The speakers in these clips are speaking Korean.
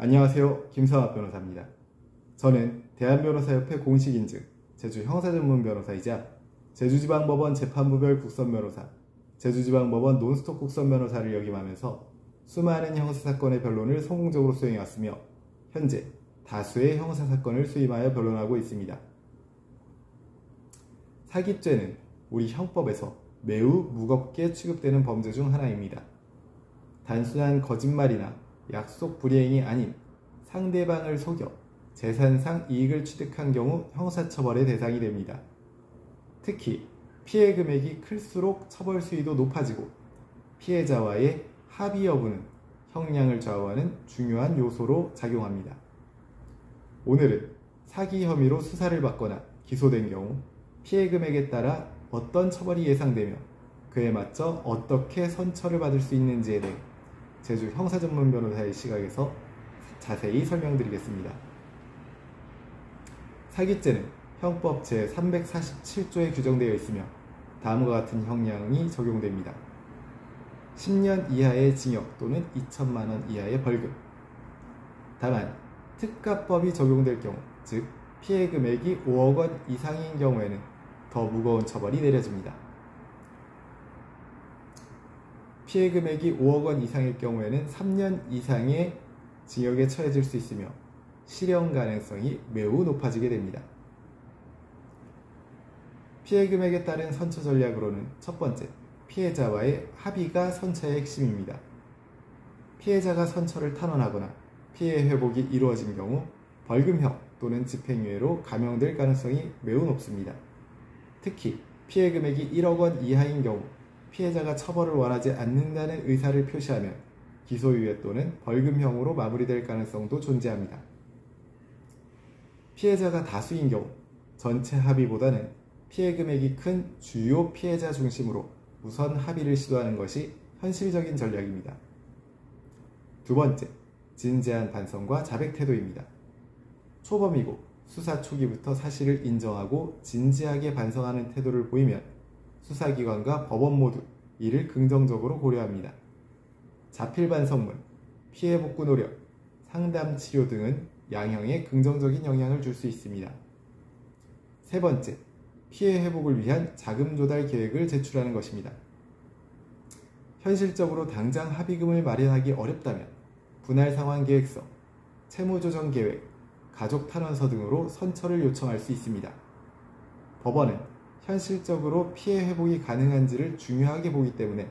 안녕하세요. 김성학 변호사입니다. 저는 대한변호사협회 공식인증 제주 형사전문 변호사이자 제주지방법원 재판부별 국선변호사, 제주지방법원 논스톱 국선변호사를 역임하면서 수많은 형사사건의 변론을 성공적으로 수행해왔으며 현재 다수의 형사사건을 수임하여 변론하고 있습니다. 사기죄는 우리 형법에서 매우 무겁게 취급되는 범죄 중 하나입니다. 단순한 거짓말이나 약속 불이행이 아닌 상대방을 속여 재산상 이익을 취득한 경우 형사처벌의 대상이 됩니다. 특히 피해 금액이 클수록 처벌 수위도 높아지고 피해자와의 합의 여부는 형량을 좌우하는 중요한 요소로 작용합니다. 오늘은 사기 혐의로 수사를 받거나 기소된 경우 피해 금액에 따라 어떤 처벌이 예상되며 그에 맞춰 어떻게 선처를 받을 수 있는지에 대해 제주 형사전문 변호사의 시각에서 자세히 설명드리겠습니다. 사기죄는 형법 제347조에 규정되어 있으며 다음과 같은 형량이 적용됩니다. 10년 이하의 징역 또는 2천만 원 이하의 벌금. 다만 특가법이 적용될 경우, 즉 피해 금액이 5억 원 이상인 경우에는 더 무거운 처벌이 내려집니다. 피해 금액이 5억 원 이상일 경우에는 3년 이상의 징역에 처해질 수 있으며 실형 가능성이 매우 높아지게 됩니다. 피해 금액에 따른 선처 전략으로는 첫 번째, 피해자와의 합의가 선처의 핵심입니다. 피해자가 선처를 탄원하거나 피해 회복이 이루어진 경우 벌금형 또는 집행유예로 감형될 가능성이 매우 높습니다. 특히 피해 금액이 1억 원 이하인 경우 피해자가 처벌을 원하지 않는다는 의사를 표시하면 기소유예 또는 벌금형으로 마무리될 가능성도 존재합니다. 피해자가 다수인 경우 전체 합의보다는 피해 금액이 큰 주요 피해자 중심으로 우선 합의를 시도하는 것이 현실적인 전략입니다. 두 번째, 진지한 반성과 자백 태도입니다. 초범이고 수사 초기부터 사실을 인정하고 진지하게 반성하는 태도를 보이면 수사기관과 법원 모두 이를 긍정적으로 고려합니다. 자필 반성문, 피해 복구 노력, 상담 치료 등은 양형에 긍정적인 영향을 줄 수 있습니다. 세 번째, 피해 회복을 위한 자금 조달 계획을 제출하는 것입니다. 현실적으로 당장 합의금을 마련하기 어렵다면 분할 상환 계획서, 채무 조정 계획, 가족 탄원서 등으로 선처를 요청할 수 있습니다. 법원은 현실적으로 피해 회복이 가능한지를 중요하게 보기 때문에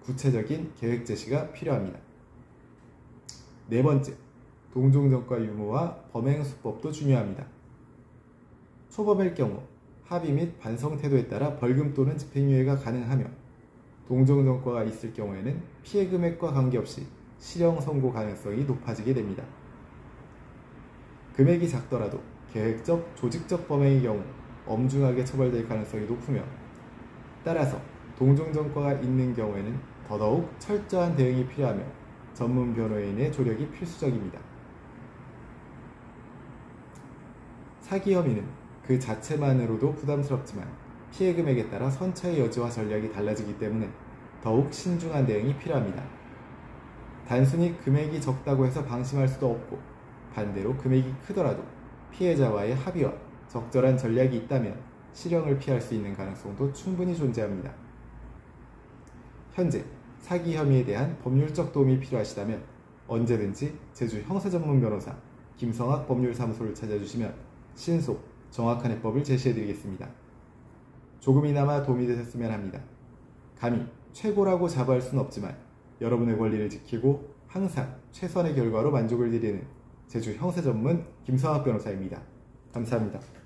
구체적인 계획 제시가 필요합니다. 네 번째, 동종전과 유무와 범행 수법도 중요합니다. 초범일 경우 합의 및 반성 태도에 따라 벌금 또는 집행유예가 가능하며 동종전과가 있을 경우에는 피해 금액과 관계없이 실형 선고 가능성이 높아지게 됩니다. 금액이 작더라도 계획적, 조직적 범행의 경우 엄중하게 처벌될 가능성이 높으며 따라서 동종전과가 있는 경우에는 더더욱 철저한 대응이 필요하며 전문 변호인의 조력이 필수적입니다. 사기 혐의는 그 자체만으로도 부담스럽지만 피해 금액에 따라 선처의 여지와 전략이 달라지기 때문에 더욱 신중한 대응이 필요합니다. 단순히 금액이 적다고 해서 방심할 수도 없고 반대로 금액이 크더라도 피해자와의 합의와 적절한 전략이 있다면 실형을 피할 수 있는 가능성도 충분히 존재합니다. 현재 사기 혐의에 대한 법률적 도움이 필요하시다면 언제든지 제주 형사전문 변호사 김성학 법률사무소를 찾아주시면 신속, 정확한 해법을 제시해드리겠습니다. 조금이나마 도움이 되셨으면 합니다. 감히 최고라고 자부할 수는 없지만 여러분의 권리를 지키고 항상 최선의 결과로 만족을 드리는 제주 형사전문 김성학 변호사입니다. 감사합니다.